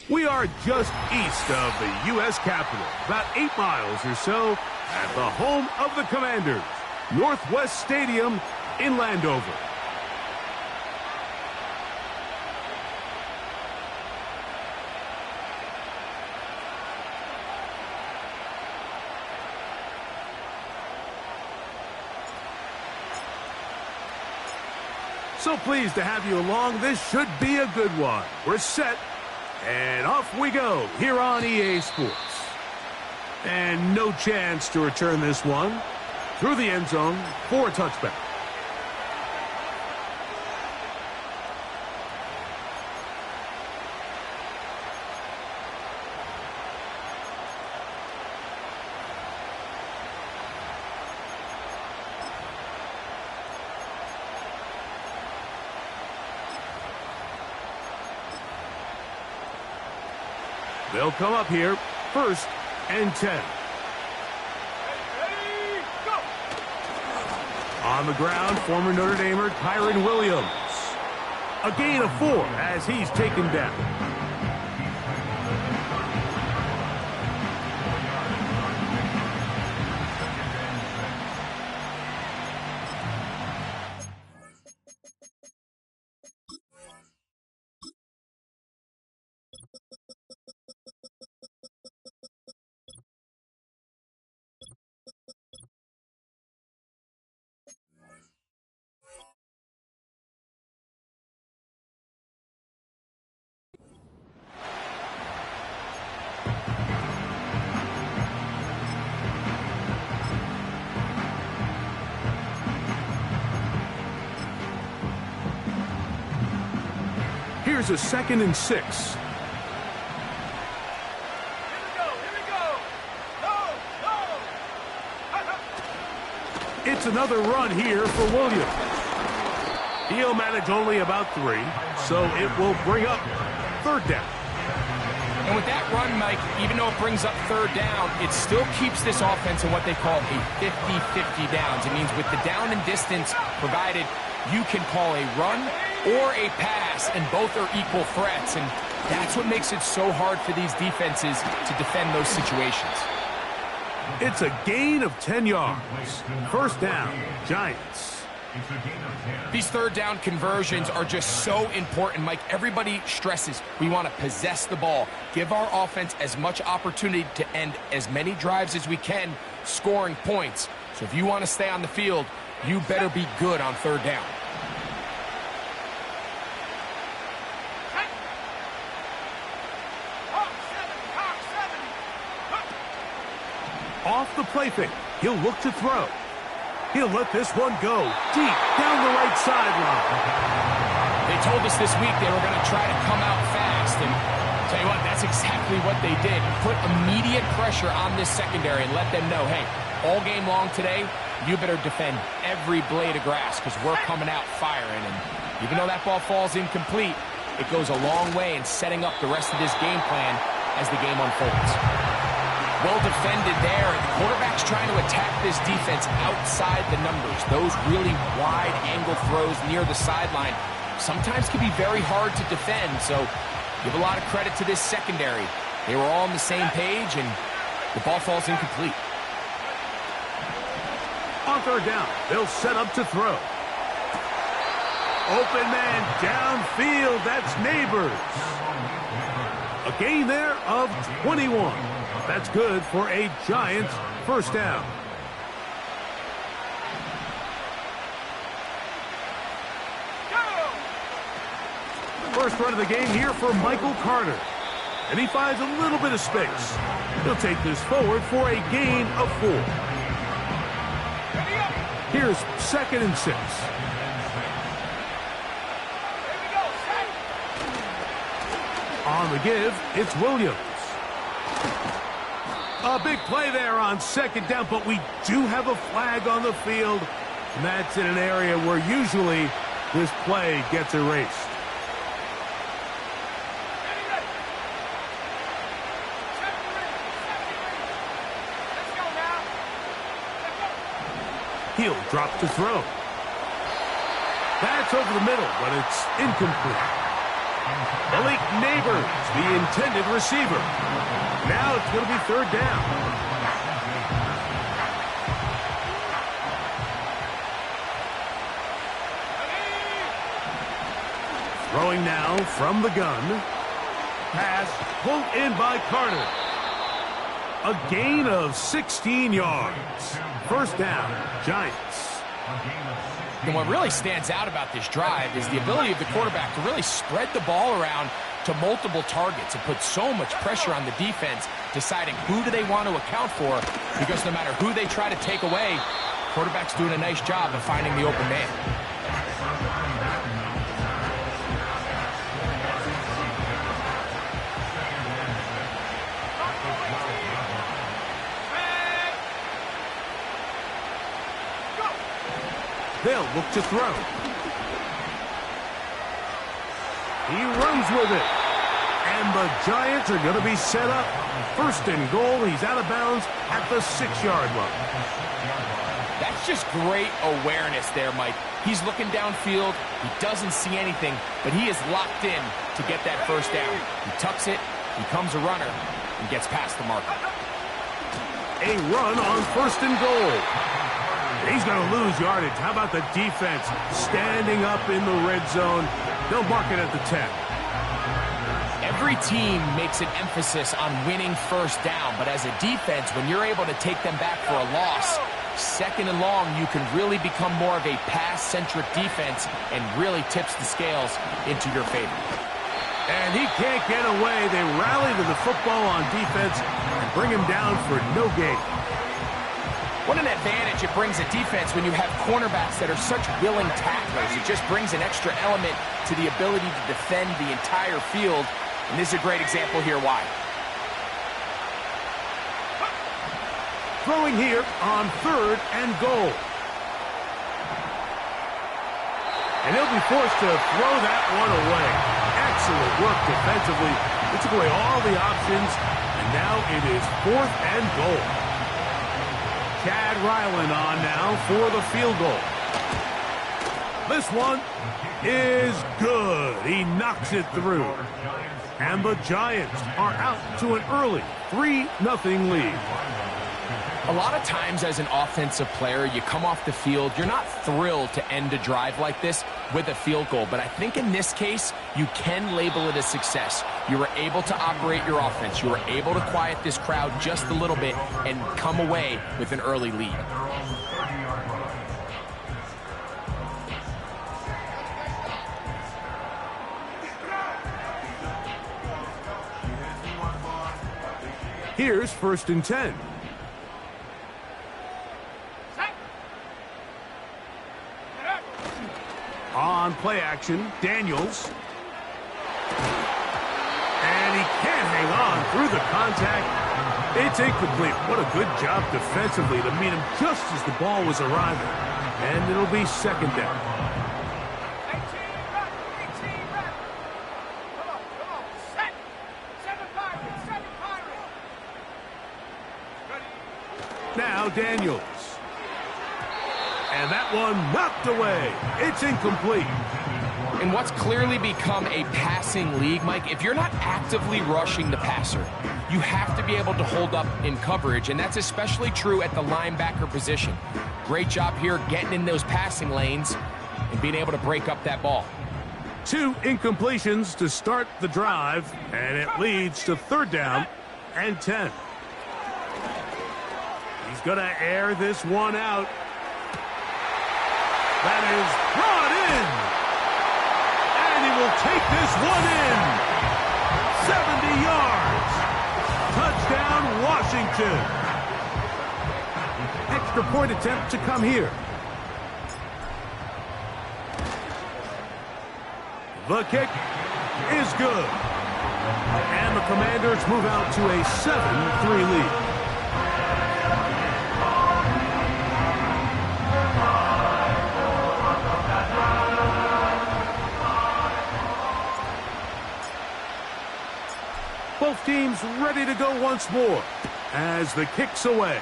We are just east of the U.S. Capitol, about 8 miles or so, at the home of the Commanders, Northwest Stadium in Landover. So pleased to have you along. This should be a good one. We're set. And off we go here on EA Sports. And no chance to return this one through the end zone for a touchback. They'll come up here, 1st and 10. Ready, go! On the ground, former Notre Damer Kyron Williams. A gain of 4 as he's taken down. Here's a 2nd and 6. Here we go. Go. It's another run here for Williams. He'll manage only about 3, so it will bring up 3rd down. And with that run, Mike, even though it brings up 3rd down, it still keeps this offense in what they call a 50-50 downs. It means with the down and distance provided, you can call a run or a pass, and both are equal threats, and that's what makes it so hard for these defenses to defend those situations. It's a gain of 10 yards. 1st down, Giants. These 3rd down conversions are just so important, Mike. Everybody stresses we want to possess the ball, give our offense as much opportunity to end as many drives as we can, scoring points. So if you want to stay on the field, you better be good on 3rd down. Off the play fake, he'll look to throw. He'll let this one go deep down the right sideline. They told us this week they were going to try to come out fast, and tell you what, that's exactly what they did. Put immediate pressure on this secondary and let them know, hey, all game long today, you better defend every blade of grass because we're coming out firing. And even though that ball falls incomplete, it goes a long way in setting up the rest of this game plan as the game unfolds. Well defended there. The quarterback's trying to attack this defense outside the numbers. Those really wide angle throws near the sideline sometimes can be very hard to defend. So give a lot of credit to this secondary. They were all on the same page, and the ball falls incomplete. On 3rd down, they'll set up to throw. Open man downfield. That's Neighbors. A gain there of 21. That's good for a Giants 1st down. First run of the game here for Michael Carter. And he finds a little bit of space. He'll take this forward for a gain of 4. Here's 2nd and 6. On the give, it's Williams. A big play there on 2nd down, but we do have a flag on the field, and that's in an area where usually this play gets erased. He'll drop to throw. That's over the middle, but it's incomplete. Malik Neighbors, the intended receiver. Now it's going to be third down. Throwing now from the gun. Pass pulled in by Carter. A gain of 16 yards. First down, Giants. And what really stands out about this drive is the ability of the quarterback to really spread the ball around to multiple targets and put so much pressure on the defense, deciding who do they want to account for, because no matter who they try to take away, quarterback's doing a nice job of finding the open man. They'll look to throw. He runs with it. And the Giants are going to be set up. First and goal. He's out of bounds at the 6-yard line. That's just great awareness there, Mike. He's looking downfield. He doesn't see anything, but he is locked in to get that first down. He tucks it, becomes a runner, and gets past the marker. A run on first and goal. He's going to lose yardage. How about the defense standing up in the red zone? They'll mark it at the 10. Every team makes an emphasis on winning first down, but as a defense, when you're able to take them back for a loss, second and long, you can really become more of a pass-centric defense and really tips the scales into your favor. And he can't get away. They rally to the football on defense and bring him down for no gain. What an advantage it brings a defense when you have cornerbacks that are such willing tacklers. It just brings an extra element to the ability to defend the entire field. And this is a great example here why. Throwing here on third and goal. And he'll be forced to throw that one away. Excellent work defensively. He took away all the options. And now it is fourth and goal. Chad Ryland on now for the field goal. This one is good. He knocks it through. And the Giants are out to an early 3-0 lead. A lot of times as an offensive player, you come off the field, you're not thrilled to end a drive like this with a field goal. But I think in this case, you can label it a success. You were able to operate your offense. You were able to quiet this crowd just a little bit and come away with an early lead. Here's first and 10. On play action, Daniels. And he can't hang on through the contact. It's incomplete. What a good job defensively to meet him just as the ball was arriving. And it'll be second down. 18 rep. Come on. Set. 7 Pirates. Now Daniels. And that one knocked away. It's incomplete. In what's clearly become a passing league, Mike, if you're not actively rushing the passer, you have to be able to hold up in coverage, and that's especially true at the linebacker position. Great job here getting in those passing lanes and being able to break up that ball. 2 incompletions to start the drive, and it leads to third down and 10. He's going to air this one out. That is brought in. And he will take this one in. 70 yards. Touchdown, Washington. Extra point attempt to come here. The kick is good. And the Commanders move out to a 7-3 lead. Both teams ready to go once more as the kick's away.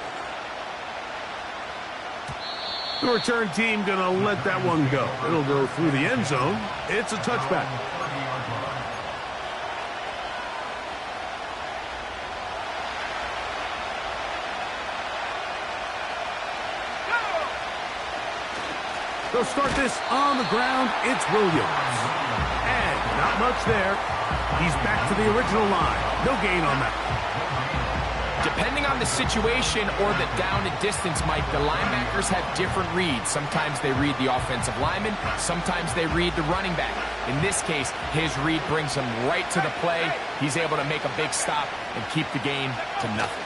The return team going to let that one go. It'll go through the end zone. It's a touchback. They'll start this on the ground. It's Williams. And not much there. He's back to the original line. No gain on that. Depending on the situation or the down and distance, Mike, the linebackers have different reads. Sometimes they read the offensive lineman. Sometimes they read the running back. In this case, his read brings him right to the play. He's able to make a big stop and keep the gain to nothing.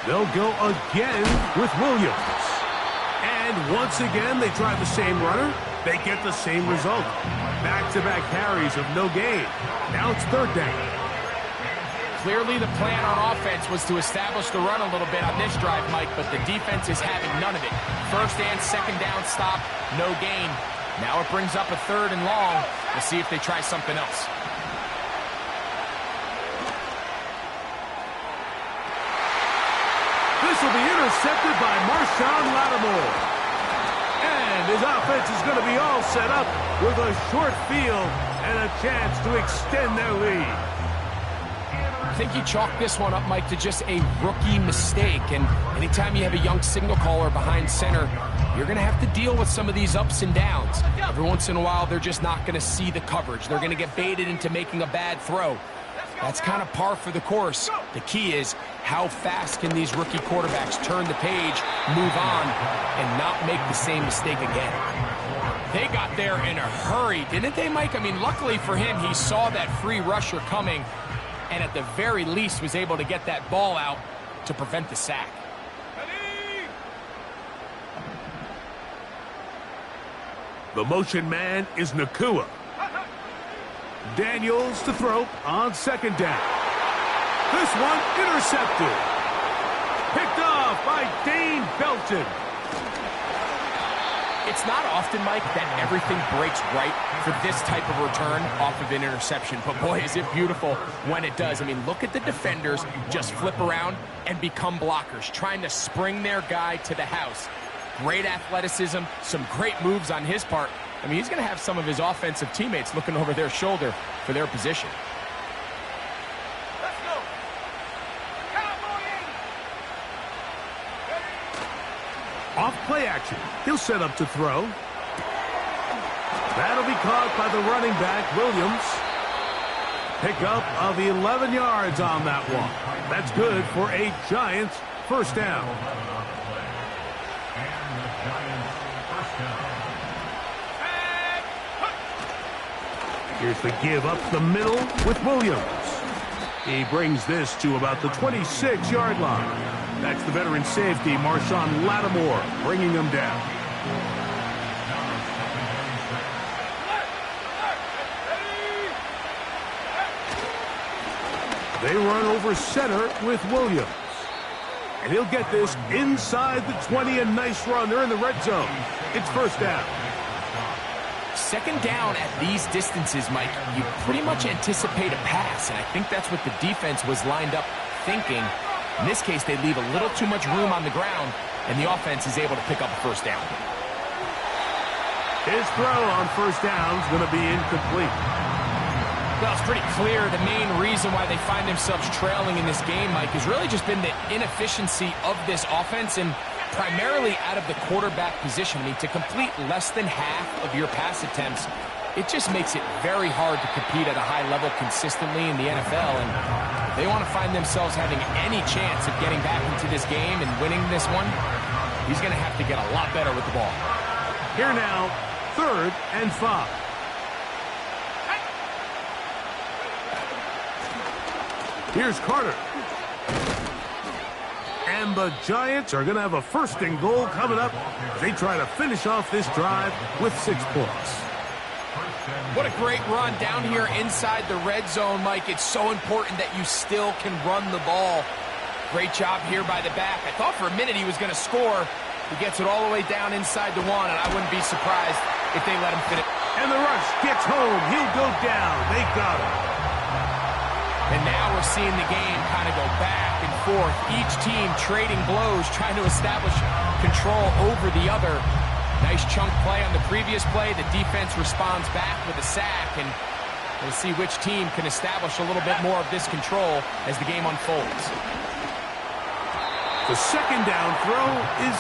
They'll go again with Williams. And once again, they try the same runner. They get the same result. Back-to-back carries of no gain. Now it's third down. Clearly the plan on offense was to establish the run a little bit on this drive, Mike, but the defense is having none of it. First and second down stop, no gain. Now it brings up a third and long. We'll see if they try something else. This will be intercepted by Marshawn Lattimore. And his offense is going to be all set up with a short field and a chance to extend their lead. I think you chalk this one up, Mike, to just a rookie mistake. And anytime you have a young signal caller behind center, you're going to have to deal with some of these ups and downs. Every once in a while, they're just not going to see the coverage. They're going to get baited into making a bad throw. That's kind of par for the course. The key is how fast can these rookie quarterbacks turn the page, move on, and not make the same mistake again. They got there in a hurry, didn't they, Mike? I mean, luckily for him, he saw that free rusher coming, and at the very least was able to get that ball out to prevent the sack. The motion man is Nakua. Daniels to throw on second down. This one intercepted. Picked off by Dane Belton. It's not often, Mike, that everything breaks right for this type of return off of an interception. But boy, is it beautiful when it does. I mean, look at the defenders just flip around and become blockers, trying to spring their guy to the house. Great athleticism, some great moves on his part. I mean, he's going to have some of his offensive teammates looking over their shoulder for their position. Let's go. Off play action. He'll set up to throw. That'll be caught by the running back, Williams. Pickup of 11 yards on that one. That's good for a Giants first down. Here's the give up the middle with Williams. He brings this to about the 26-yard line. That's the veteran safety, Marshawn Lattimore, bringing him down. They run over center with Williams. And he'll get this inside the 20, a nice run. They're in the red zone. It's first down. Second down at these distances, Mike, you pretty much anticipate a pass, and I think that's what the defense was lined up thinking. In this case, they leave a little too much room on the ground, and the offense is able to pick up a first down. His throw on first down is going to be incomplete. Well, it's pretty clear the main reason why they find themselves trailing in this game, Mike, has really just been the inefficiency of this offense and primarily out of the quarterback position. I mean, to complete less than half of your pass attempts, it just makes it very hard to compete at a high level consistently in the NFL. And if they want to find themselves having any chance of getting back into this game and winning this one, he's going to have to get a lot better with the ball. Here now, 3rd and 5. Here's Carter. And the Giants are going to have a first and goal coming up as they try to finish off this drive with 6 points. What a great run down here inside the red zone, Mike. It's so important that you still can run the ball. Great job here by the back. I thought for a minute he was going to score. He gets it all the way down inside the 1, and I wouldn't be surprised if they let him finish. And the rush gets home. He'll go down. They got him. And now we're seeing the game kind of go back and forth. Each team trading blows, trying to establish control over the other. Nice chunk play on the previous play. The defense responds back with a sack, and we'll see which team can establish a little bit more of this control as the game unfolds. The second down throw is...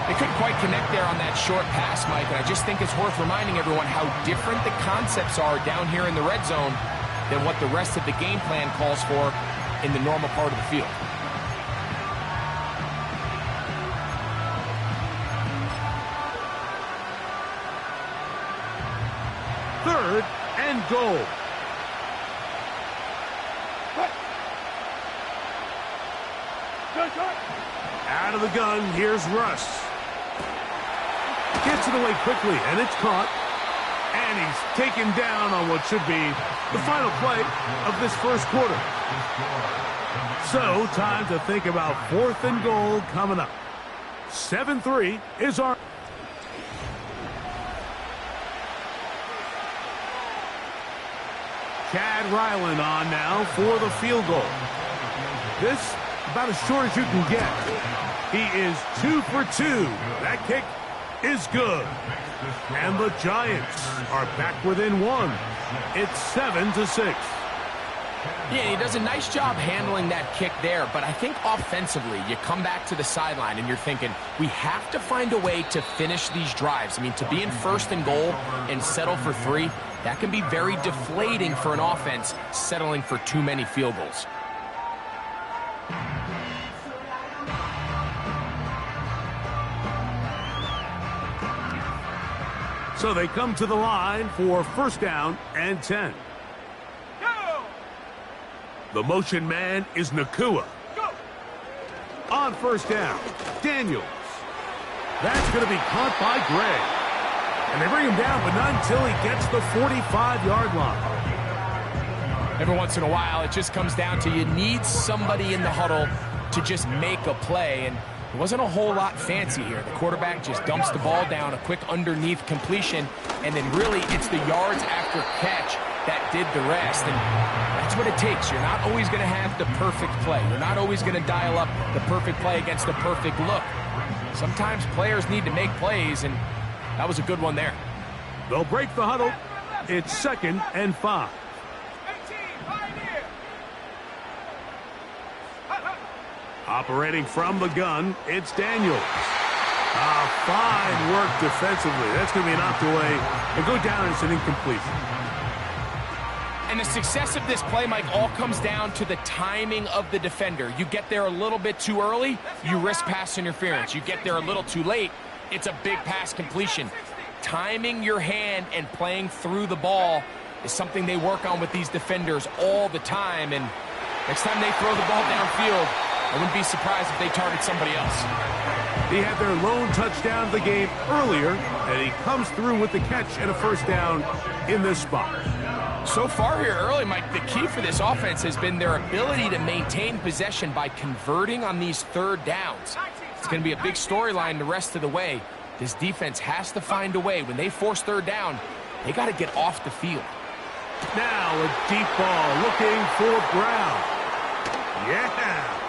They couldn't quite connect there on that short pass, Mike, and I just think it's worth reminding everyone how different the concepts are down here in the red zone than what the rest of the game plan calls for in the normal part of the field. Third and goal. Out of the gun, here's Russ. Gets it away quickly, and it's caught. And he's taken down on what should be the final play of this first quarter. So, time to think about fourth and goal coming up. 7-3 is our... Chad Ryland on now for the field goal. This about as short as you can get. He is 2 for 2. That kick is good. And the Giants are back within one. It's 7-6. Yeah, he does a nice job handling that kick there, but I think offensively, you come back to the sideline and you're thinking, we have to find a way to finish these drives. I mean, to be in first and goal and settle for 3, that can be very deflating for an offense settling for too many field goals. So they come to the line for first down and 10. Go! The motion man is Nakua. Go! On first down, Daniels. That's going to be caught by Gray. And they bring him down, but not until he gets the 45-yard line. Every once in a while, it just comes down to you need somebody in the huddle to just make a play, and it wasn't a whole lot fancy here. The quarterback just dumps the ball down, a quick underneath completion, and then really it's the yards after catch that did the rest, and that's what it takes. You're not always going to have the perfect play. You're not always going to dial up the perfect play against the perfect look. Sometimes players need to make plays, and that was a good one there. They'll break the huddle. It's 2nd and 5. 18, Pioneer! Operating from the gun, it's Daniels. Fine work defensively. That's going to be knocked away and go down, and it's an incompletion. And the success of this play, Mike, all comes down to the timing of the defender. You get there a little bit too early, you risk pass interference. You get there a little too late, it's a big pass completion. Timing your hand and playing through the ball is something they work on with these defenders all the time. And next time they throw the ball downfield, I wouldn't be surprised if they target somebody else. He had their lone touchdown of the game earlier, and he comes through with the catch and a first down in this spot. So far here early, Mike, the key for this offense has been their ability to maintain possession by converting on these third downs. It's going to be a big storyline the rest of the way. This defense has to find a way. When they force third down, they got to get off the field. Now a deep ball looking for Brown. Yeah.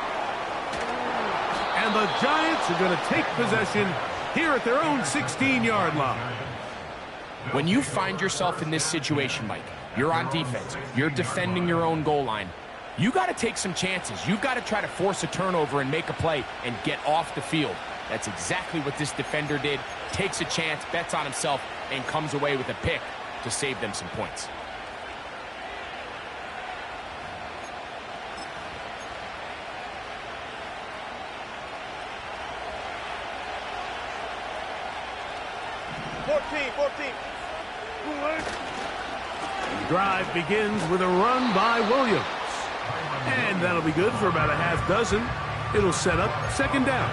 And the Giants are going to take possession here at their own 16-yard line. When you find yourself in this situation, Mike, you're on defense, you're defending your own goal line, you got to take some chances. You've got to try to force a turnover and make a play and get off the field. That's exactly what this defender did. Takes a chance, bets on himself, and comes away with a pick to save them some points. The drive begins with a run by Williams. And that'll be good for about a half dozen. It'll set up second down.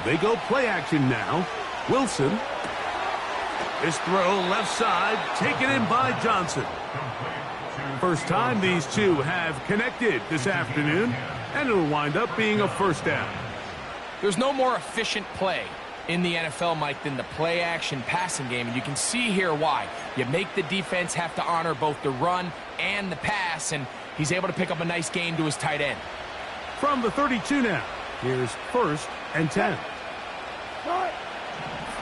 They go play action now. Wilson. His throw left side, taken in by Johnson. First time these two have connected this afternoon, and it'll wind up being a first down. There's no more efficient play in the NFL, Mike, than the play-action passing game, and you can see here why. You make the defense have to honor both the run and the pass, and he's able to pick up a nice gain to his tight end. From the 32 now, here's 1st and 10.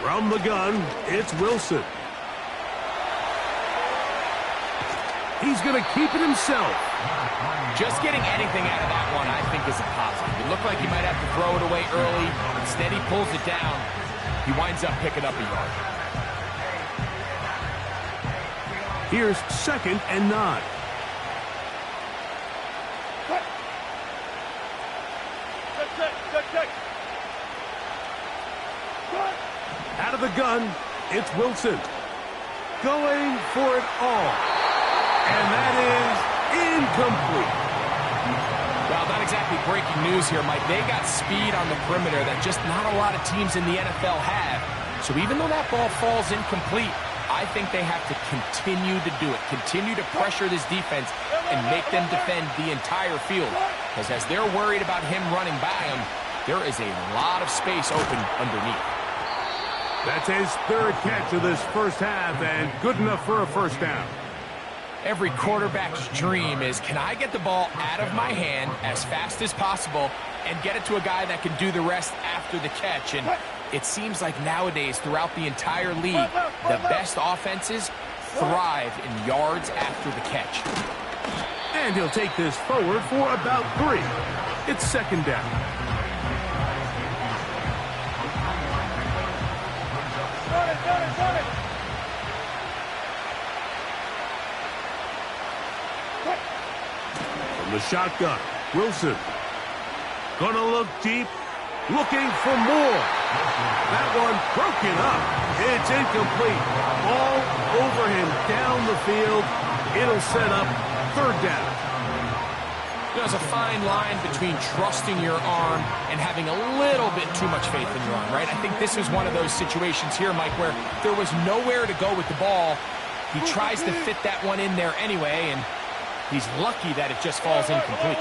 From the gun, it's Wilson. He's going to keep it himself. Just getting anything out of that one, I think, is a positive. It looked like he might have to throw it away early. Instead, he pulls it down. He winds up picking up a yard. Here's 2nd and 9. Out of the gun, it's Wilson. Going for it all. And that is incomplete. Well, not exactly breaking news here, Mike. They got speed on the perimeter that just not a lot of teams in the NFL have. So even though that ball falls incomplete, I think they have to continue to do it. Continue to pressure this defense and make them defend the entire field. Because as they're worried about him running by them, there is a lot of space open underneath. That's his 3rd catch of this first half, and good enough for a first down. Every quarterback's dream is, can I get the ball out of my hand as fast as possible and get it to a guy that can do the rest after the catch? And it seems like nowadays, throughout the entire league, the best offenses thrive in yards after the catch. And he'll take this forward for about 3. It's 2nd down. From the shotgun, Wilson. Gonna look deep, looking for more. That one broken up. It's incomplete. All over him down the field. It'll set up 3rd down. There's a fine line between trusting your arm and having a little bit too much faith in your arm, right? I think this is one of those situations here, Mike, where there was nowhere to go with the ball. He tries to fit that one in there anyway, and he's lucky that it just falls incomplete.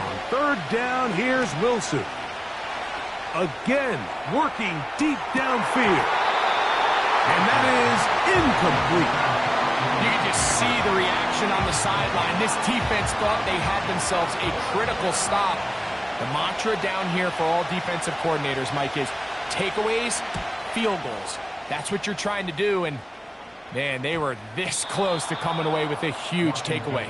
On 3rd down, here's Wilson. Again, working deep downfield. And that is incomplete. You can just see the reaction on the sideline. This defense thought they had themselves a critical stop. The mantra down here for all defensive coordinators, Mike, is takeaways, field goals. That's what you're trying to do, and man, they were this close to coming away with a huge takeaway.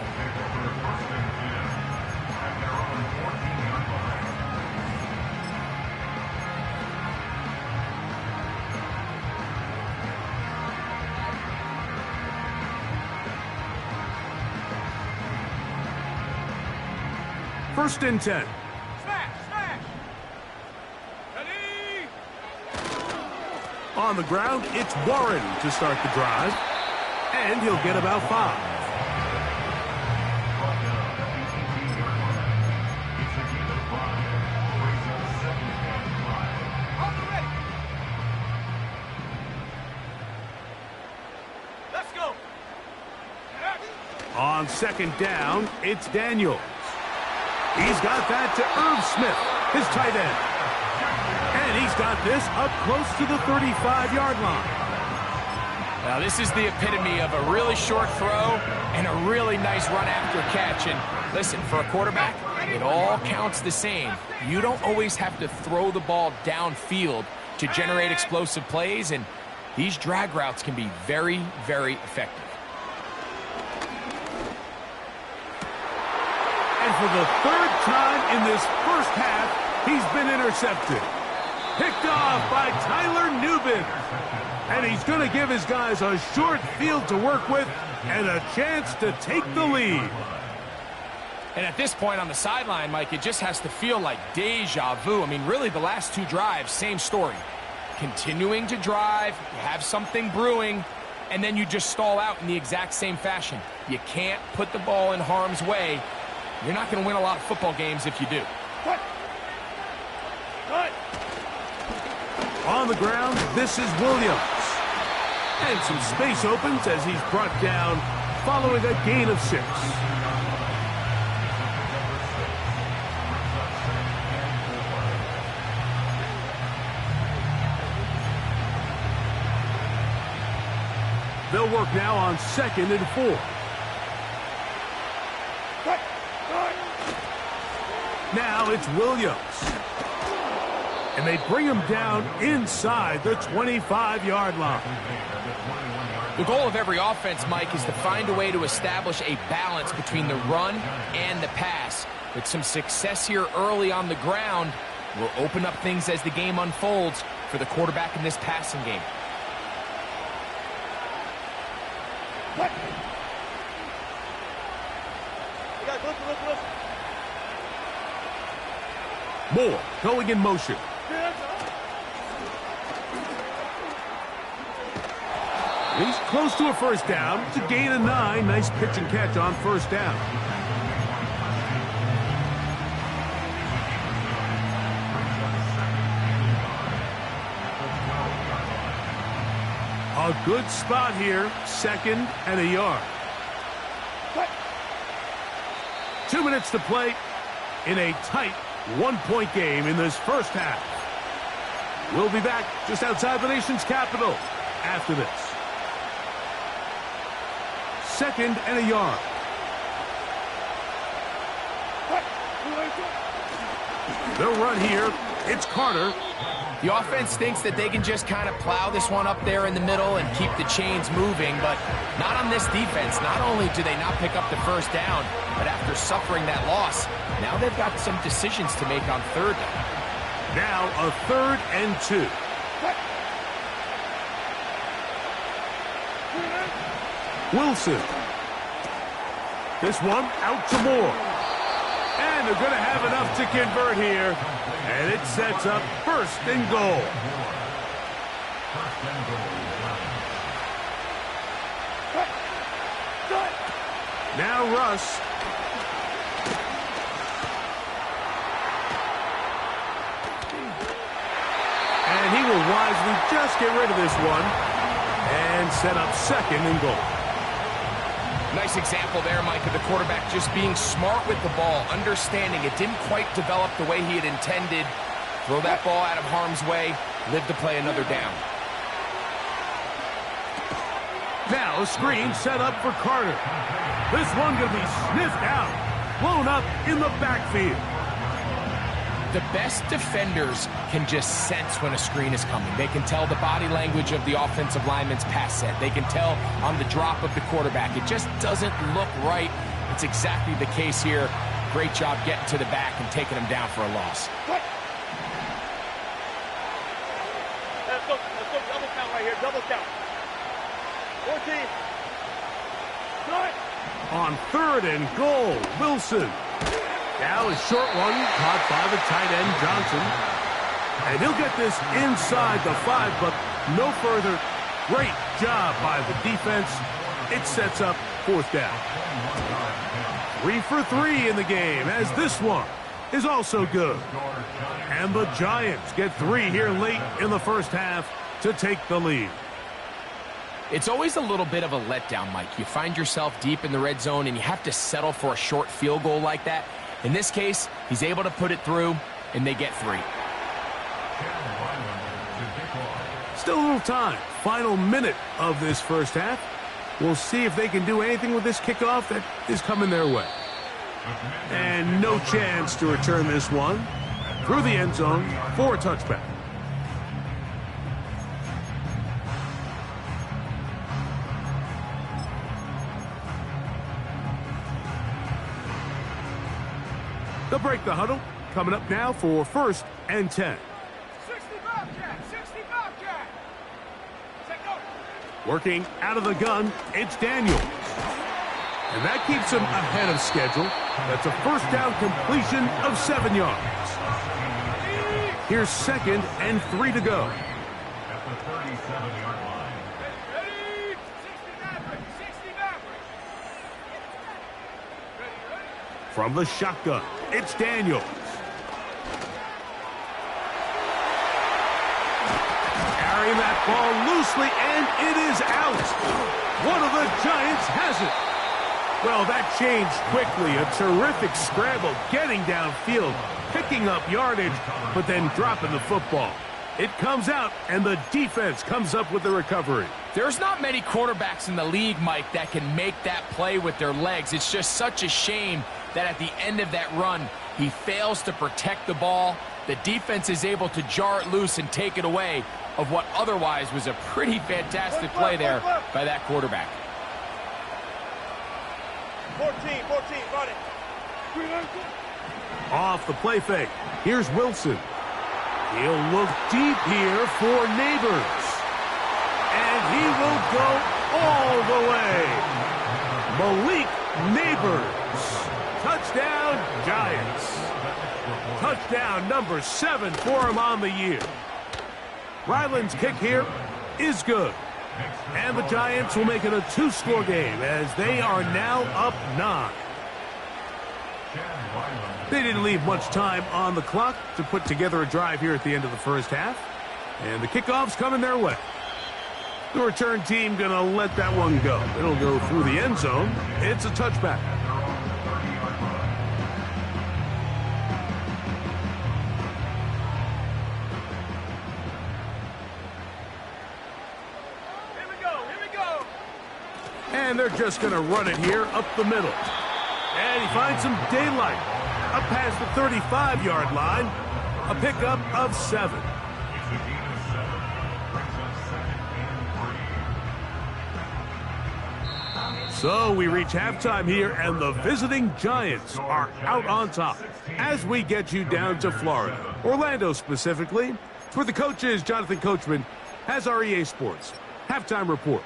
First and 10. Smash, smash. Ready? On the ground, it's Warren to start the drive. And he'll get about 5. On the ready. Let's go. On 2nd down, it's Daniels. He's got that to Irv Smith, his tight end. And he's got this up close to the 35-yard line. Now, this is the epitome of a really short throw and a really nice run after catch. And listen, for a quarterback, it all counts the same. You don't always have to throw the ball downfield to generate explosive plays, and these drag routes can be very, very effective. And for the 3rd time in this first half, he's been intercepted. Picked off by Tyler Nubin. And he's going to give his guys a short field to work with and a chance to take the lead. And at this point on the sideline, Mike, it just has to feel like deja vu. I mean, really, the last 2 drives, same story. Continuing to drive, you have something brewing, and then you just stall out in the exact same fashion. You can't put the ball in harm's way. You're not going to win a lot of football games if you do. On the ground, this is Williams. And some space opens as he's brought down following a gain of 6. They'll work now on 2nd and 4. Now it's Williams. And they bring him down inside the 25-yard line. The goal of every offense, Mike, is to find a way to establish a balance between the run and the pass. With some success here early on the ground, will open up things as the game unfolds for the quarterback in this passing game. Moore going in motion. He's close to a first down. It's a gain of 9. Nice pitch and catch on first down. A good spot here. 2nd and a yard. 2 minutes to play in a tight one-point game in this first half. We'll be back just outside the nation's capital after this. 2nd and a yard. They'll run here. It's Carter. The offense thinks that they can just kind of plow this one up there in the middle and keep the chains moving, but not on this defense. Not only do they not pick up the first down, but after suffering that loss, now they've got some decisions to make on 3rd down. Now a 3rd and 2. Wilson. This one out to Moore. And they're going to have enough to convert here. And it sets up 1st and goal. Now Russ. And he will wisely just get rid of this one and set up 2nd and goal. Nice example there, Mike, of the quarterback just being smart with the ball, understanding it didn't quite develop the way he had intended. Throw that ball out of harm's way, live to play another down. Now a screen set up for Carter. This one going to be sniffed out, blown up in the backfield. The best defenders can just sense when a screen is coming. They can tell the body language of the offensive lineman's pass set. They can tell on the drop of the quarterback. It just doesn't look right. It's exactly the case here. Great job getting to the back and taking him down for a loss. Let's go double count right here, double count. 14. On 3rd and goal, Wilson. Now a short one caught by the tight end, Johnson. And he'll get this inside the 5, but no further. Great job by the defense. It sets up 4th down. 3 for 3 in the game, as this one is also good. And the Giants get 3 here late in the first half to take the lead. It's always a little bit of a letdown, Mike. You find yourself deep in the red zone, and you have to settle for a short field goal like that. In this case, he's able to put it through, and they get 3. Still a little time. Final minute of this first half. We'll see if they can do anything with this kickoff that is coming their way. And no chance to return this one through the end zone for a touchback. They'll break the huddle. Coming up now for 1st and 10. 60 Bobcat, 60 Bobcat. Set go. Working out of the gun, it's Daniels. And that keeps him ahead of schedule. That's a first down completion of 7 yards. Here's 2nd and 3 to go. At the 37-yard line. Ready? 60 Maverick, 60 Maverick. Ready? From the shotgun, it's Daniels. football loosely, and it is out. One of the Giants has it. Well, that changed quickly. A terrific scramble, getting downfield, picking up yardage, but then dropping the football. It comes out, and the defense comes up with the recovery. There's not many quarterbacks in the league, Mike, that can make that play with their legs. It's just such a shame that at the end of that run, he fails to protect the ball. The defense is able to jar it loose and take it away of what otherwise was a pretty fantastic play there by that quarterback. 14, run it. Off the play fake. Here's Wilson. He'll look deep here for Neighbors. And he will go all the way. Malik Neighbors. Touchdown, Giants. Touchdown number 7 for him on the year. Ryland's kick here is good. And the Giants will make it a 2-score game as they are now up 9. They didn't leave much time on the clock to put together a drive here at the end of the first half. And the kickoff's coming their way. The return team going to let that one go. It'll go through the end zone. It's a touchback. And they're just going to run it here up the middle. And he finds some daylight. Up past the 35-yard line. A pickup of 7. So we reach halftime here, and the visiting Giants are out on top as we get you down to Florida. Orlando specifically. For the coaches, Jonathan Coachman has our EA Sports halftime report.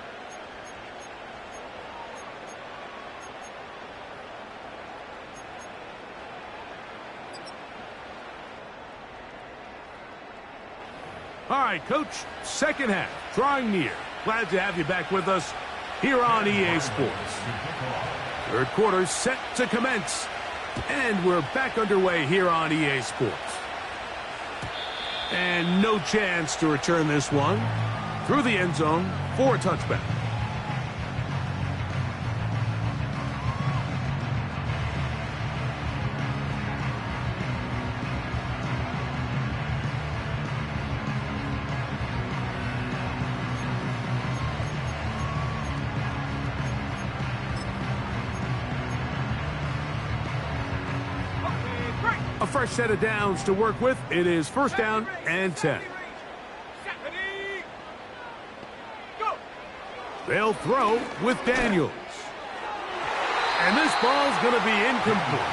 All right, Coach, second half, drawing near. Glad to have you back with us here on EA Sports. Third quarter set to commence, and we're back underway here on EA Sports. And no chance to return this one through the end zone for a touchback. A fresh set of downs to work with. It is first down and 10. They'll throw with Daniels. And this ball's going to be incomplete.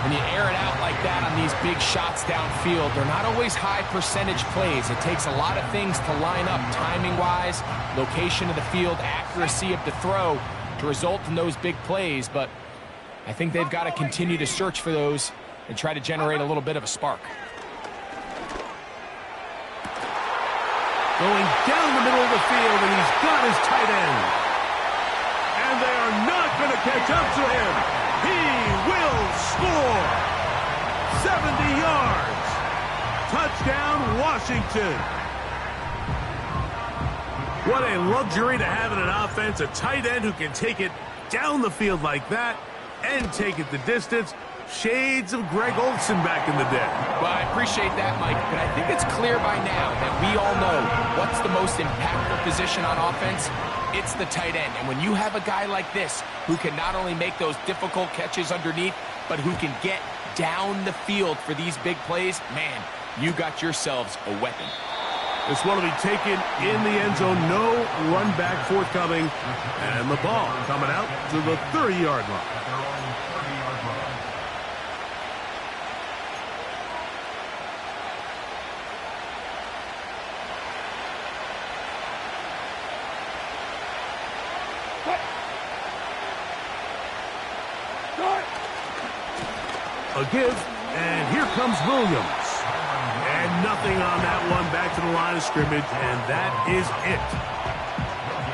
When you air it out like that on these big shots downfield, they're not always high percentage plays. It takes a lot of things to line up timing-wise, location of the field, accuracy of the throw to result in those big plays. But I think they've got to continue to search for those and try to generate a little bit of a spark. Going down the middle of the field, and he's got his tight end. And they are not going to catch up to him. He will score. 70 yards. Touchdown, Washington. What a luxury to have in an offense, a tight end who can take it down the field like that and take it the distance. Shades of Greg Olsen back in the day. Well, I appreciate that, Mike, but I think it's clear by now that we all know what's the most impactful position on offense. It's the tight end. And when you have a guy like this who can not only make those difficult catches underneath, but who can get down the field for these big plays, man, you got yourselves a weapon. This one will be taken in the end zone. No run back forthcoming. And the ball coming out to the 30-yard line. A give, and here comes Williams. And nothing on that one, back to the line of scrimmage, and that is it.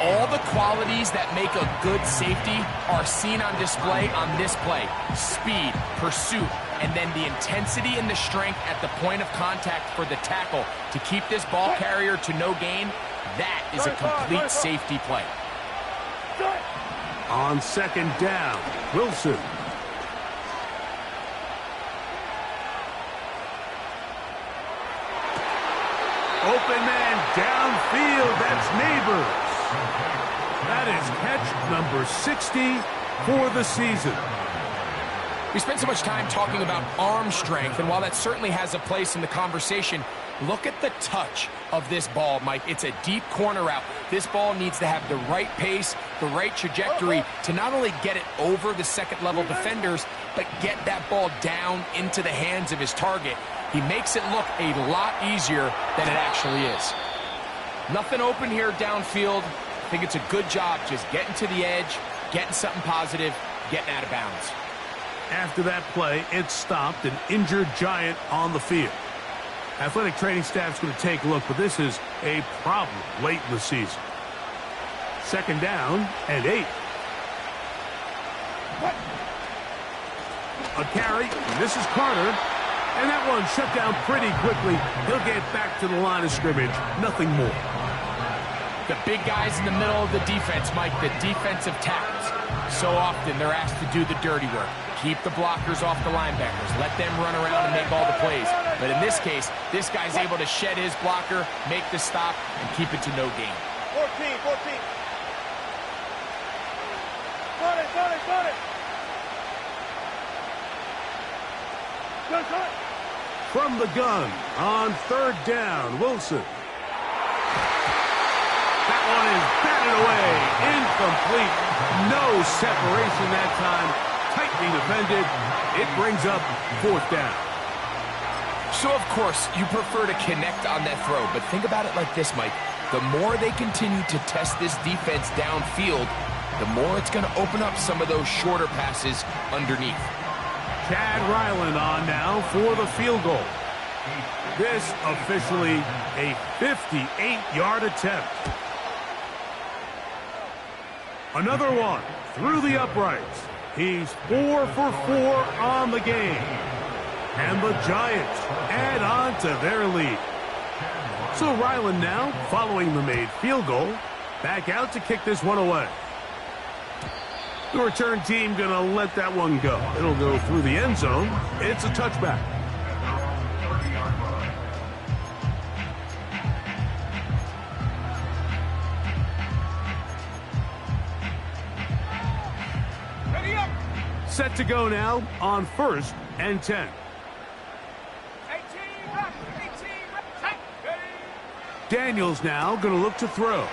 all the qualities that make a good safety are seen on display on this play. Speed, pursuit, and then the intensity and the strength at the point of contact for the tackle to keep this ball carrier to no gain. That is a complete safety play. On second down, Wilson. Open man downfield, that's Neighbors. That is catch number 60 for the season. We spent so much time talking about arm strength, and while that certainly has a place in the conversation, look at the touch of this ball, Mike. It's a deep corner route. This ball needs to have the right pace, the right trajectory to not only get it over the second-level defenders, but get that ball down into the hands of his target. He makes it look a lot easier than it actually is. Nothing open here downfield. I think it's a good job just getting to the edge, getting something positive, getting out of bounds. After that play, it stopped an injured Giant on the field. Athletic training staff's going to take a look, but this is a problem late in the season. Second down and 8. A carry, and this is Carter. And that one shut down pretty quickly. He'll get back to the line of scrimmage. Nothing more. The big guys in the middle of the defense, Mike, the defensive tackles. So often they're asked to do the dirty work. Keep the blockers off the linebackers. Let them run around and make all the plays. But in this case, this guy's able to shed his blocker, make the stop, and keep it to no gain. 14. Got it. Good. From the gun on third down, Wilson. That one is batted away. Incomplete. No separation that time. Tightly defended. It brings up fourth down. So, of course, you prefer to connect on that throw, but think about it like this, Mike. The more they continue to test this defense downfield, the more it's going to open up some of those shorter passes underneath. Chad Ryland on now for the field goal. This officially a 58-yard attempt. Another one through the uprights. He's 4 for 4 on the game. And the Giants add on to their lead. So Ryland now, following the made field goal, back out to kick this one away. The return team going to let that one go. It'll go through the end zone. It's a touchback. Ready up. Set to go now on 1st and 10. 18, ready. Daniels now going to look to throw.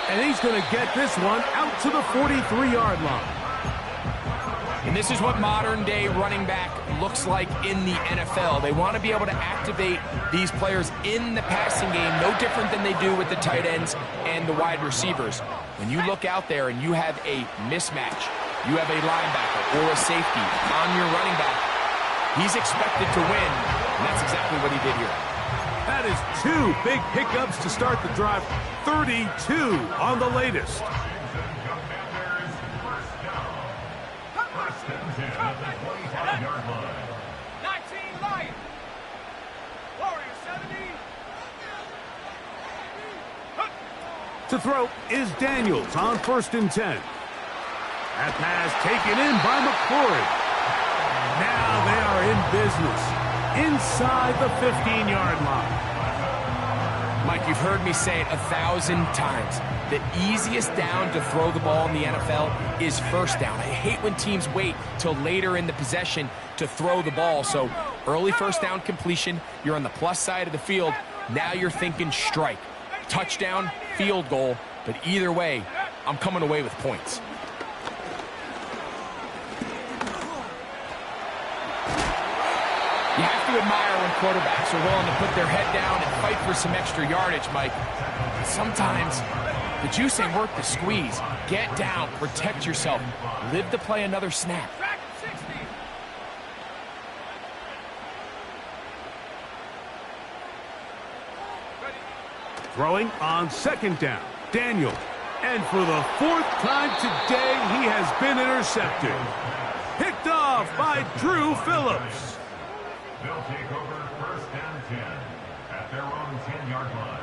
And he's going to get this one out to the 43-yard line. And this is what modern-day running back looks like in the NFL. They want to be able to activate these players in the passing game, no different than they do with the tight ends and the wide receivers. When you look out there and you have a mismatch, you have a linebacker or a safety on your running back, he's expected to win, and that's exactly what he did here. That is 2 big pickups to start the drive. 32 on the latest. First and 10 at the 25-yard line. 19 Lion. Warrior 70. To throw is Daniels on 1st and 10. That pass taken in by McClory. Now they are in business inside the 15-yard line. Mike, you've heard me say it 1,000 times. The easiest down to throw the ball in the NFL is first down. I hate when teams wait till later in the possession to throw the ball. So early first down completion, you're on the plus side of the field. Now you're thinking strike, touchdown, field goal. But either way, I'm coming away with points. You have to admire when quarterbacks are willing to put their head down and fight for some extra yardage, Mike. Sometimes the juice ain't worth the squeeze. Get down, protect yourself, live to play another snap. Track 60. Ready. Throwing on second down, Daniel. And for the fourth time today, he has been intercepted. Picked off by Drew Phillips. They'll take over first and 10 at their own 10-yard line.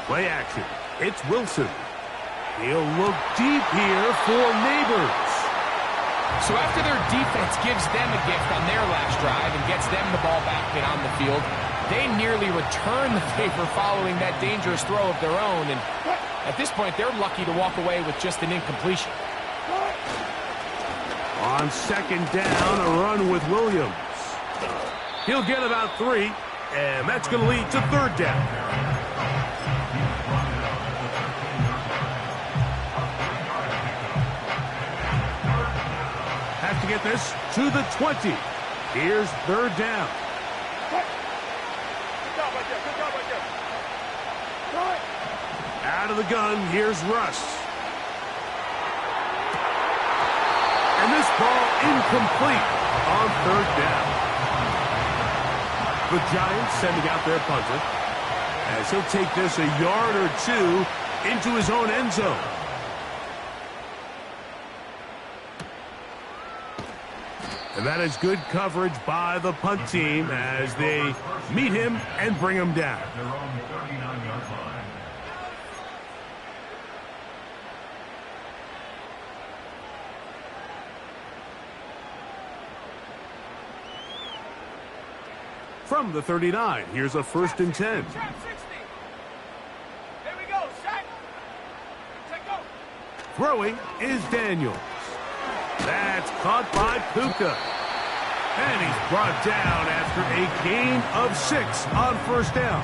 Play action. It's Wilson. He'll look deep here for Neighbors. So after their defense gives them a gift on their last drive and gets them the ball back and on the field, they nearly return the favor following that dangerous throw of their own. And at this point, they're lucky to walk away with just an incompletion. On second down, a run with Williams. He'll get about 3, and that's going to lead to third down. Have to get this to the 20. Here's third down. Out of the gun, here's Russ. And this ball incomplete on third down. The Giants sending out their punter as he'll take this a yard or 2 into his own end zone. And that is good coverage by the punt team as they meet him and bring him down. Their own 39-yard line. From the 39, here's a first and 10. Trap 60. Here we go, set. Take go. Throwing is Daniels. That's caught by Puka. And he's brought down after a gain of 6 on first down.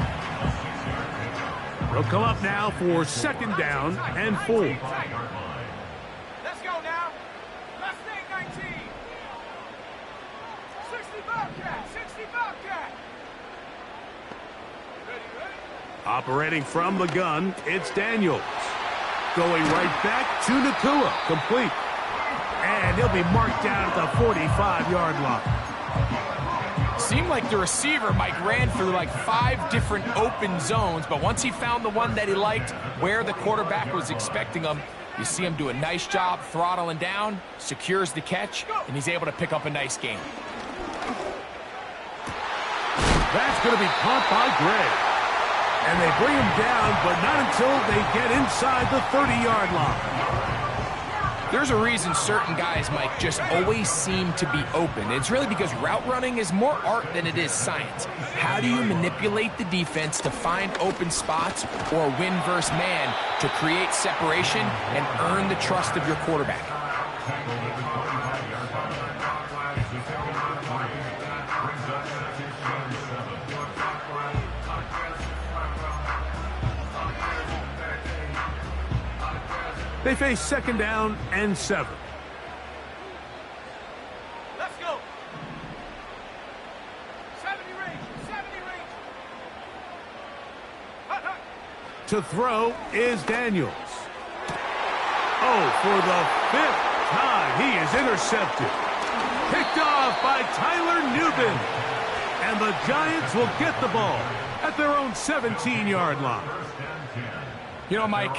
He'll come up now for second down and 4. Let's go now. Last thing, 19. 60 Bobcat. 60 Bobcat. Ready? Operating from the gun, it's Daniels. Going right back to Nakua. Complete. And he'll be marked down at the 45-yard line. Seemed like the receiver, Mike, ran through like 5 different open zones, but once he found the one that he liked, where the quarterback was expecting him, you see him do a nice job throttling down, secures the catch, and he's able to pick up a nice gain. That's going to be caught by Gray. And they bring him down, but not until they get inside the 30-yard line. There's a reason certain guys, Mike, just always seem to be open. It's really because route running is more art than it is science. How do you manipulate the defense to find open spots or win versus man to create separation and earn the trust of your quarterback? They face second down and 7. Let's go. 70 range. 70 range. Hut, hut. To throw is Daniels. Oh, for the 5th time, he is intercepted. Picked off by Tyler Newbin. And the Giants will get the ball at their own 17-yard line. You know, Mike,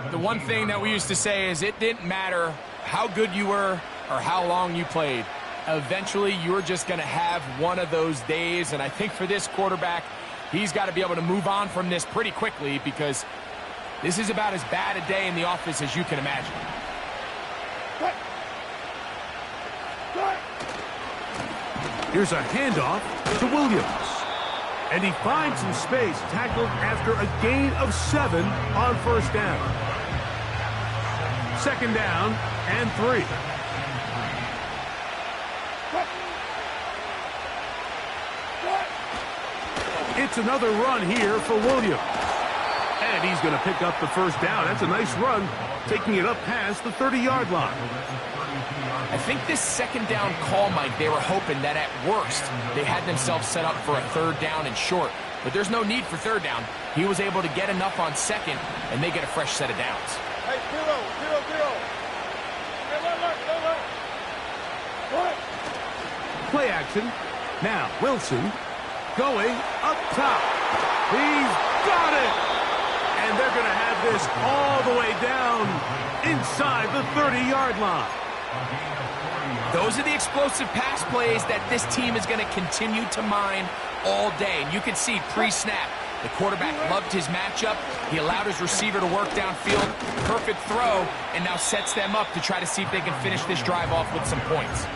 the one thing that we used to say is it didn't matter how good you were or how long you played. Eventually, you're just going to have one of those days, and I think for this quarterback, he's got to be able to move on from this pretty quickly because this is about as bad a day in the office as you can imagine. Here's a handoff to Williams. And he finds some space, tackled after a gain of 7 on first down. Second down and 3. It's another run here for Williams. And he's going to pick up the first down. That's a nice run, taking it up past the 30-yard line. I think this second down call, Mike, they were hoping that at worst they had themselves set up for a third down and short. But there's no need for third down. He was able to get enough on second, and they get a fresh set of downs. Hey, 0, 0, 0. Hey, look. Play action. Now, Wilson going up top. He's got it. And they're going to have this all the way down inside the 30-yard line. Those are the explosive pass plays that this team is going to continue to mine all day. And you can see pre-snap, the quarterback loved his matchup. He allowed his receiver to work downfield. Perfect throw, and now sets them up to try to see if they can finish this drive off with some points.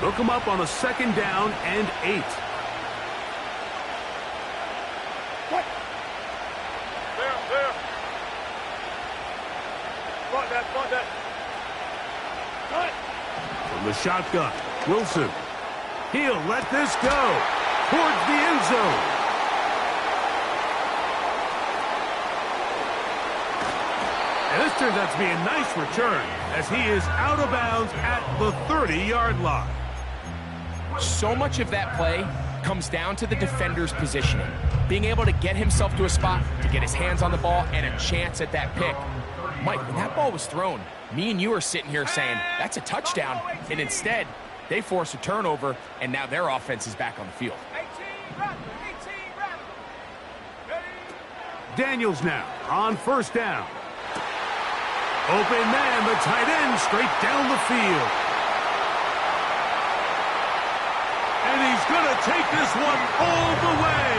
They'll come up on a second down and 8. There. Block that. Cut. From the shotgun, Wilson. He'll let this go towards the end zone. And this turns out to be a nice return as he is out of bounds at the 30-yard line. So much of that play comes down to the defender's positioning. Being able to get himself to a spot, to get his hands on the ball, and a chance at that pick. Mike, when that ball was thrown, me and you are sitting here saying, that's a touchdown. And instead, they force a turnover, and now their offense is back on the field. 18 run. Daniels now on first down. Open man, the tight end, straight down the field. And he's going to take this one all the way.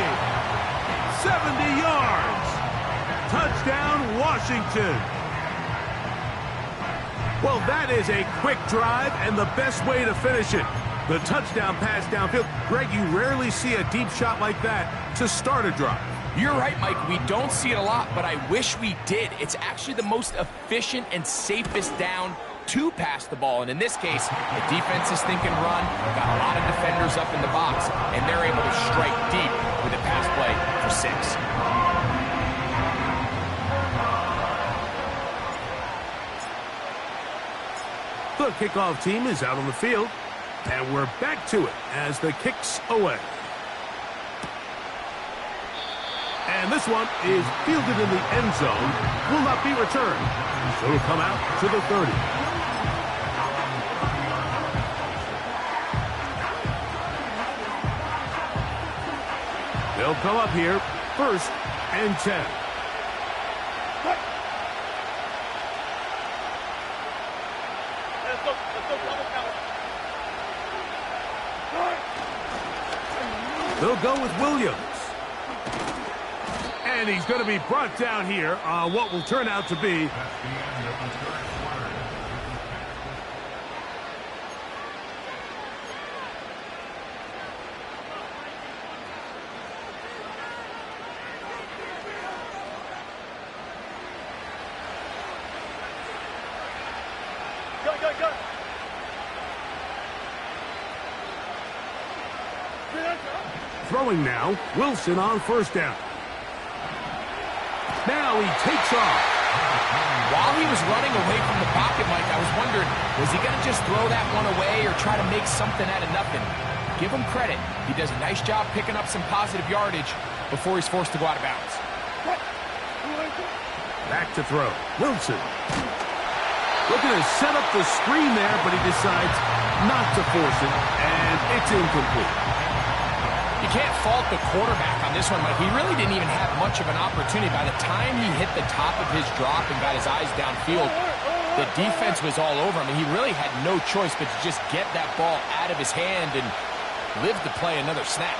70 yards. Touchdown, Washington. Well, that is a quick drive and the best way to finish it. The touchdown pass downfield. Greg, you rarely see a deep shot like that to start a drive. You're right, Mike. We don't see it a lot, but I wish we did. It's actually the most efficient and safest down to pass the ball. And in this case, the defense is thinking run, got a lot of defenders up in the box, and they're able to strike deep with a pass play for 6. The kickoff team is out on the field, and we're back to it as the kick's away. And this one is fielded in the end zone, will not be returned. So it'll come out to the 30. They'll come up here, 1st and 10. They'll go with Williams. And he's going to be brought down here on what will turn out to be Go. throwing now. Wilson on first down. Now he takes off. While he was running away from the pocket, Mike, I was wondering, was he going to just throw that one away or try to make something out of nothing? Give him credit. He does a nice job picking up some positive yardage before he's forced to go out of bounds. Back to throw. Wilson. Looking to set up the screen there, but he decides not to force it, and it's incomplete. You can't fault the quarterback on this one, Mike. He really didn't even have much of an opportunity. By the time he hit the top of his drop and got his eyes downfield, the defense was all over him, and he really had no choice but to just get that ball out of his hand and live to play another snap.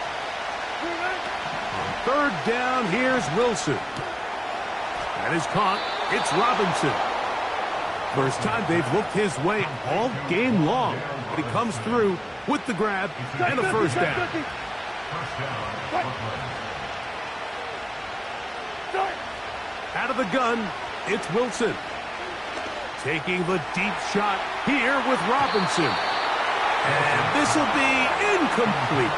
3rd down, here's Wilson. That is caught. It's Robinson. First time they've looked his way all game long, but he comes through with the grab and a first down. Out of the gun, it's Wilson. Taking the deep shot here with Robinson. And this will be incomplete.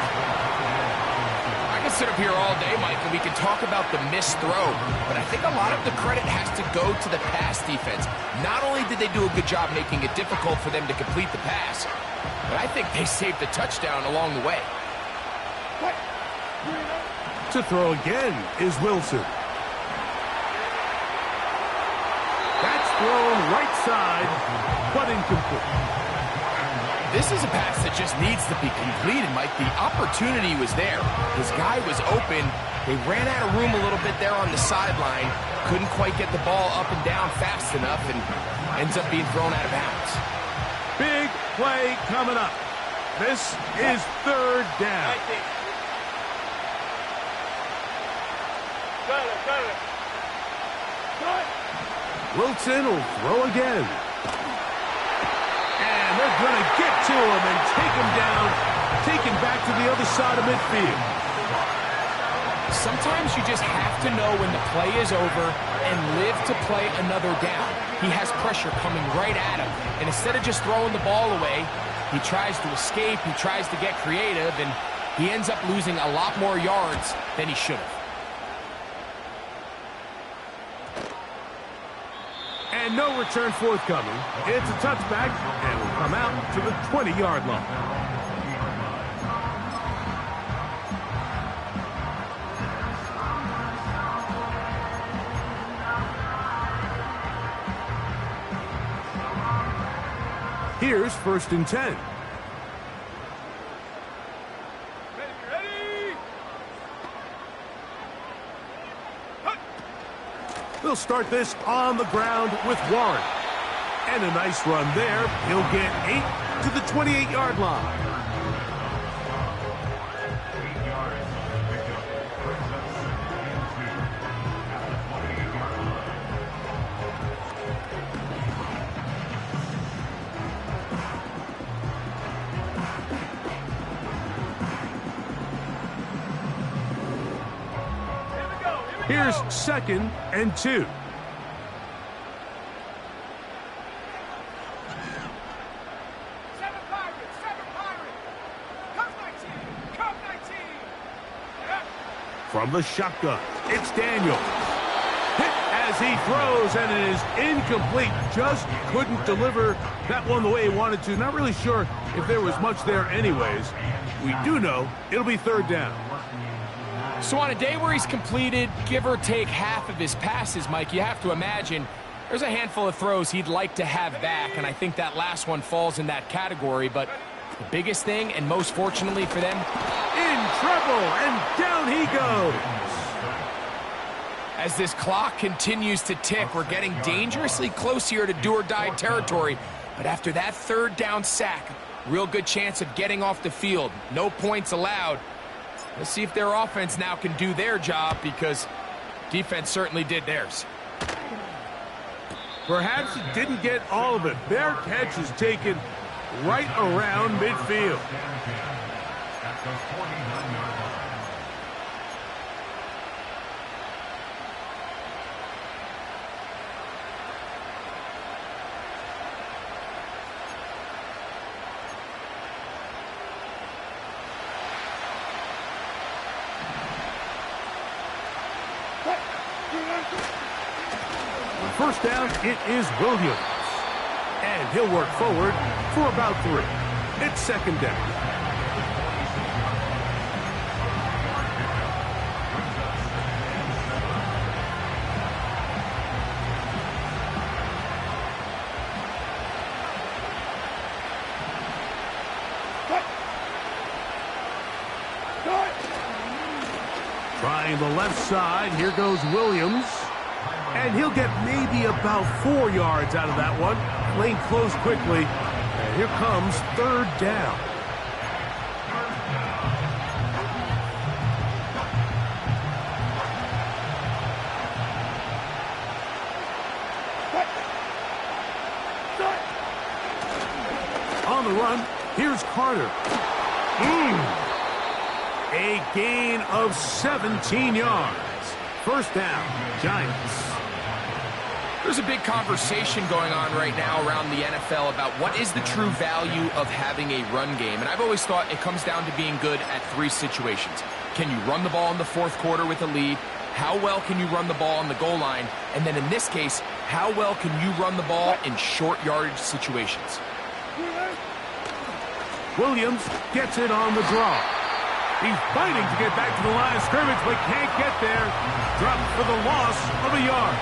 I can sit up here all day, Mike, and we can talk about the missed throw, but I think a lot of the credit has to go to the pass defense. Not only did they do a good job making it difficult for them to complete the pass, but I think they saved the touchdown along the way. To throw again is Wilson. That's thrown right side, but incomplete. This is a pass that just needs to be completed, Mike. The opportunity was there. His guy was open. They ran out of room a little bit there on the sideline. Couldn't quite get the ball up and down fast enough and ends up being thrown out of bounds. Big play coming up. This is third down. Wilson will throw again. And they're going to get to him and take him down, take him back to the other side of midfield. Sometimes you just have to know when the play is over and live to play another down. He has pressure coming right at him, and instead of just throwing the ball away, he tries to escape, he tries to get creative, and he ends up losing a lot more yards than he should have. And no return forthcoming. It's a touchback, and will come out to the 20-yard line. Here's 1st and 10. They'll start this on the ground with Warren. And a nice run there. He'll get 8 to the 28-yard line. 8 yards on the pickup. Brings up 2nd and 2 at the 28-yard line. Here's 2nd and 2. From the shotgun, it's Daniels. Hit as he throws, and it is incomplete. Just couldn't deliver that one the way he wanted to. Not really sure if there was much there anyways. We do know it'll be 3rd down. So on a day where he's completed, give or take half of his passes, Mike, you have to imagine there's a handful of throws he'd like to have back, and I think that last one falls in that category. But the biggest thing, and most fortunately for them, in trouble, and down he goes. As this clock continues to tick, we're getting dangerously close here to do-or-die territory. But after that 3rd down sack, real good chance of getting off the field. No points allowed. Let's see if their offense now can do their job, because defense certainly did theirs. Perhaps it didn't get all of it. Their catch is taken right around midfield. At the 49-yard line. On 1st down, it is Williams. And he'll work forward for about 3. It's 2nd down. Trying the left side, here goes Williams. And he'll get maybe about 4 yards out of that one. Lane closed quickly. And here comes 3rd down. On the run, here's Carter. A gain of 17 yards. 1st down, Giants. There's a big conversation going on right now around the NFL about what is the true value of having a run game. And I've always thought it comes down to being good at three situations. Can you run the ball in the fourth quarter with a lead? How well can you run the ball on the goal line? And then in this case, how well can you run the ball in short yardage situations? Williams gets it on the draw. He's fighting to get back to the line of scrimmage, but can't get there. Dropped for the loss of a yard.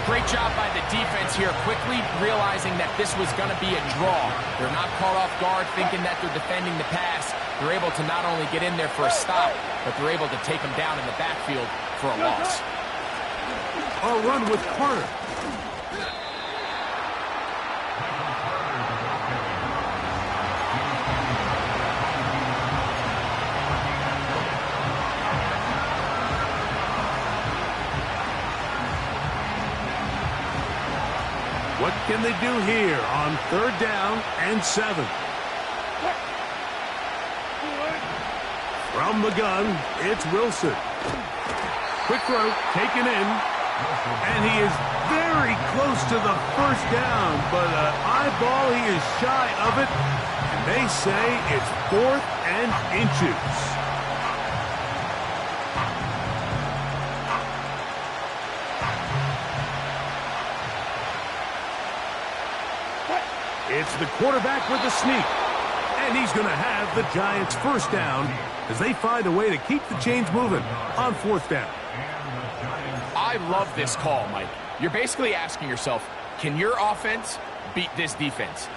Great job by the defense here, quickly realizing that this was going to be a draw. They're not caught off guard thinking that they're defending the pass. They're able to not only get in there for a stop, but they're able to take them down in the backfield for a loss. A run with Carter. What can they do here on 3rd down and 7? From the gun, it's Wilson. Quick throw, taken in, and he is very close to the first down, but an eyeball, he is shy of it, and they say it's 4th and inches. It's the quarterback with the sneak. And he's going to have the Giants' first down as they find a way to keep the chains moving on 4th down. I love this call, Mike. You're basically asking yourself, can your offense beat this defense?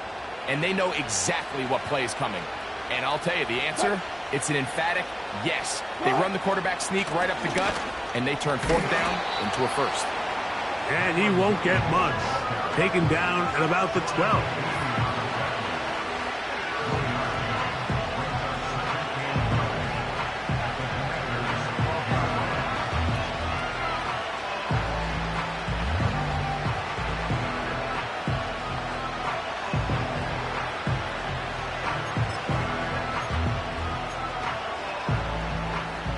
And they know exactly what play is coming. And I'll tell you the answer, it's an emphatic yes. They run the quarterback sneak right up the gut, and they turn 4th down into a first. And he won't get much. Taken down at about the 12.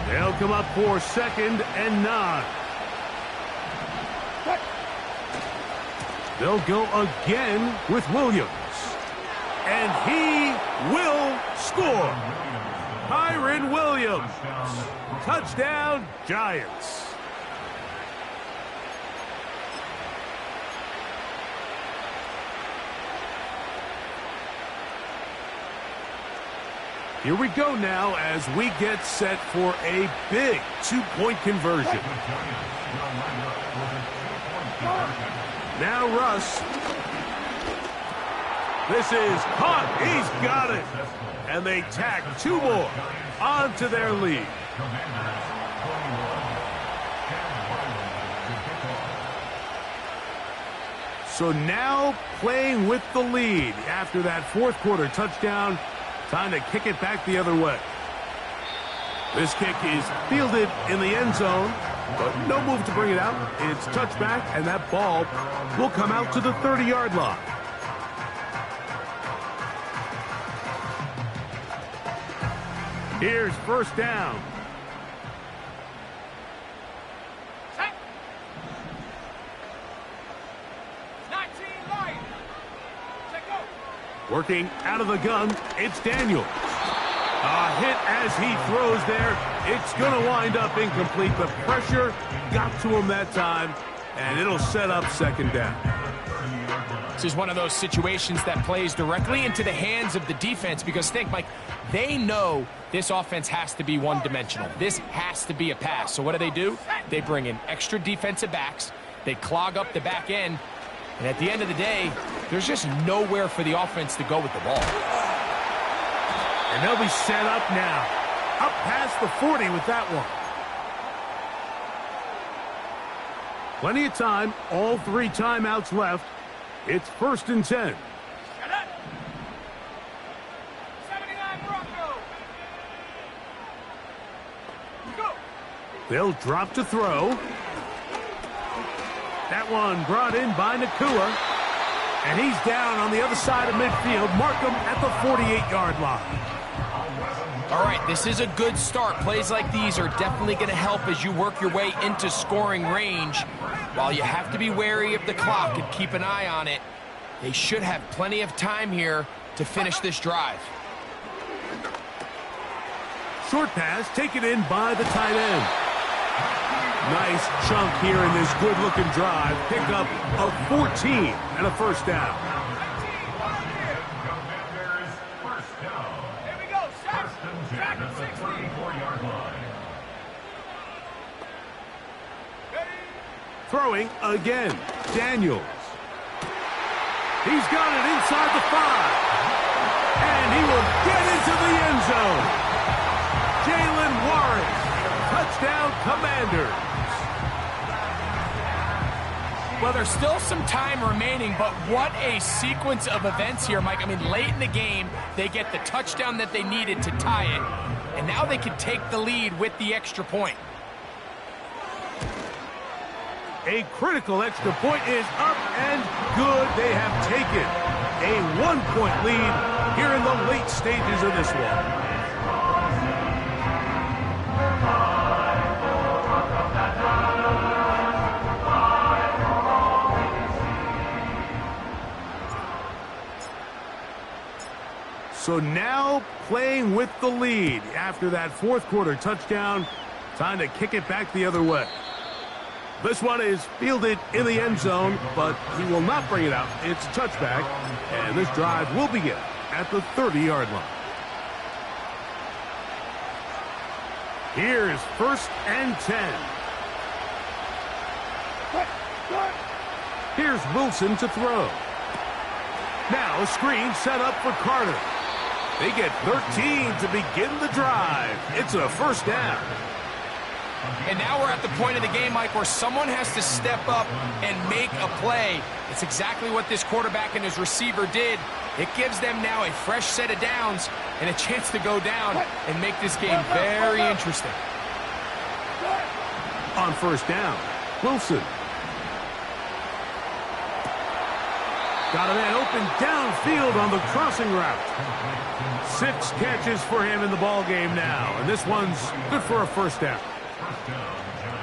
They'll come up for 2nd and 9. They'll go again with Williams. And he will score. Kyren Williams. Touchdown, Giants. Here we go now as we get set for a big 2-point conversion. Now Russ. This is caught. He's got it. And they tack 2 more onto their lead. So now playing with the lead after that 4th quarter touchdown. Time to kick it back the other way. This kick is fielded in the end zone, but no move to bring it out. It's touchback, and that ball will come out to the 30-yard line. Here's 1st down. Set. 19 line. Check go. Working out of the gun, it's Daniels. A hit as he throws there. It's going to wind up incomplete. The pressure got to him that time, and it'll set up 2nd down. This is one of those situations that plays directly into the hands of the defense because think, Mike, they know this offense has to be one-dimensional. This has to be a pass. So what do? They bring in extra defensive backs. They clog up the back end. And at the end of the day, there's just nowhere for the offense to go with the ball. And they'll be set up now. Up past the 40 with that one. Plenty of time. All 3 timeouts left. It's 1st and 10. 79 Bronco. Go. They'll drop to throw. That one brought in by Nakua. And he's down on the other side of midfield. Mark him at the 48-yard line. All right, this is a good start. Plays like these are definitely going to help as you work your way into scoring range. While you have to be wary of the clock and keep an eye on it, they should have plenty of time here to finish this drive. Short pass taken in by the tight end. Nice chunk here in this good-looking drive. Pick up a 14 and a first down. Here we go, Shaq. Track at 60. 4-yard line. Throwing again. Daniels. He's got it inside the 5. And he will get into the end zone. Jalen Warren. Touchdown, Commanders. Well, there's still some time remaining, but what a sequence of events here, Mike. I mean, late in the game, they get the touchdown that they needed to tie it, and now they can take the lead with the extra point. A critical extra point is up and good. They have taken a 1-point lead here in the late stages of this one. So now playing with the lead after that fourth quarter touchdown. Time to kick it back the other way. This one is fielded in the end zone, but he will not bring it out. It's touchback, and this drive will begin at the 30-yard line. Here's 1st and 10. Here's Wilson to throw. Now a screen set up for Carter. They get 13 to begin the drive. It's a first down. And now we're at the point of the game, Mike, where someone has to step up and make a play. It's exactly what this quarterback and his receiver did. It gives them now a fresh set of downs and a chance to go down and make this game very interesting. On first down, Wilson. Got a man open downfield on the crossing route. 6 catches for him in the ball game now, and this one's good for a first down.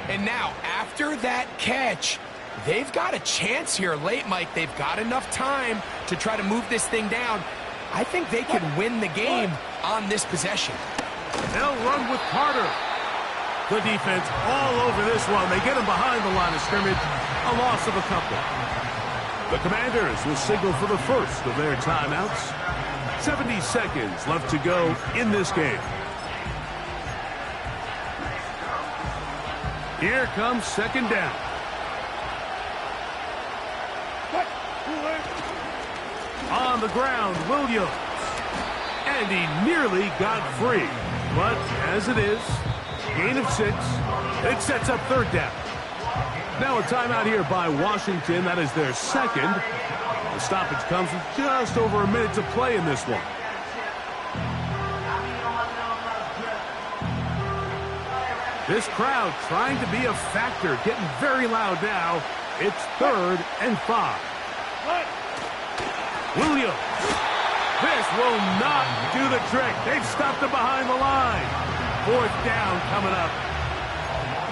And now, after that catch, they've got a chance here late, Mike. They've got enough time to try to move this thing down. I think they can win the game on this possession. They'll run with Carter. The defense all over this one. They get him behind the line of scrimmage. A loss of a couple. The Commanders will signal for the first of their timeouts. 70 seconds left to go in this game. Here comes second down. On the ground, Williams. And he nearly got free. But as it is, gain of 6. It sets up third down. Now a timeout here by Washington. That is their second. The stoppage comes with just over a minute to play in this one. This crowd trying to be a factor, getting very loud now. It's 3rd and 5. Williams. This will not do the trick. They've stopped him behind the line. 4th down coming up.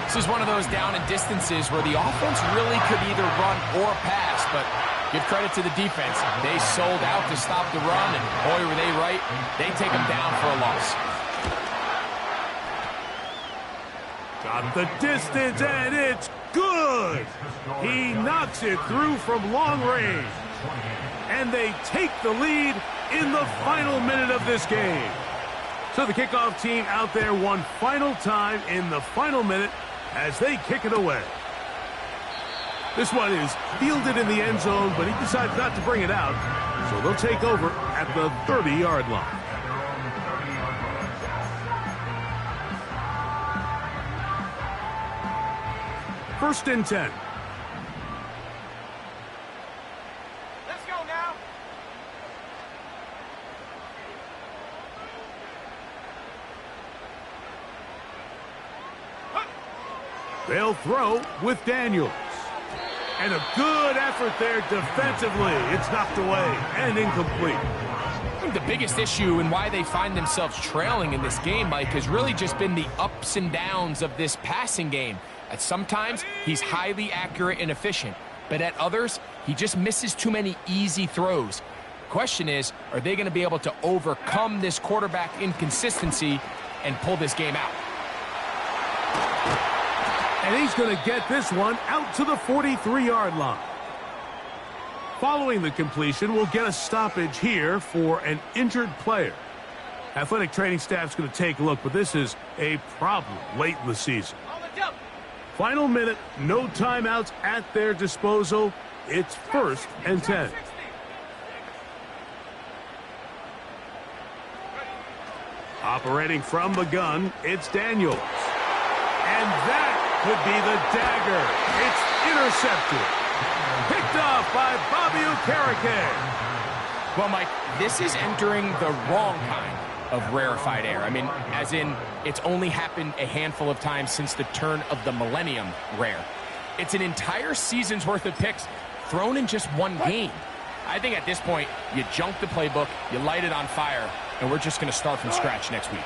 This is one of those down and distances where the offense really could either run or pass, but give credit to the defense. They sold out to stop the run, and boy, were they right. They take them down for a loss. Got the distance, and it's good. He knocks it through from long range. And they take the lead in the final minute of this game. So the kickoff team out there one final time in the final minute as they kick it away. This one is fielded in the end zone, but he decides not to bring it out. So they'll take over at the 30-yard line. First and 10. Let's go now. They'll throw with Daniels. And a good effort there defensively. It's knocked away and incomplete. think the biggest issue and why they find themselves trailing in this game, Mike, has really just been the ups and downs of this passing game. At sometimes, he's highly accurate and efficient, but at others, he just misses too many easy throws. Question is, are they going to be able to overcome this quarterback inconsistency and pull this game out? And he's going to get this one out to the 43-yard line. Following the completion, we'll get a stoppage here for an injured player. Athletic training staff's going to take a look, but this is a problem late in the season. Final minute, no timeouts at their disposal. It's 1st and 10. Operating from the gun, it's Daniels. And that could be the dagger. It's intercepted. Picked off by Bobby Okereke. Well, Mike, this is entering the wrong kind of rarefied air. I mean, as in, it's only happened a handful of times since the turn of the millennium rare. It's an entire season's worth of picks thrown in just one game. I think at this point, you junk the playbook, you light it on fire, and we're just going to start from scratch next week.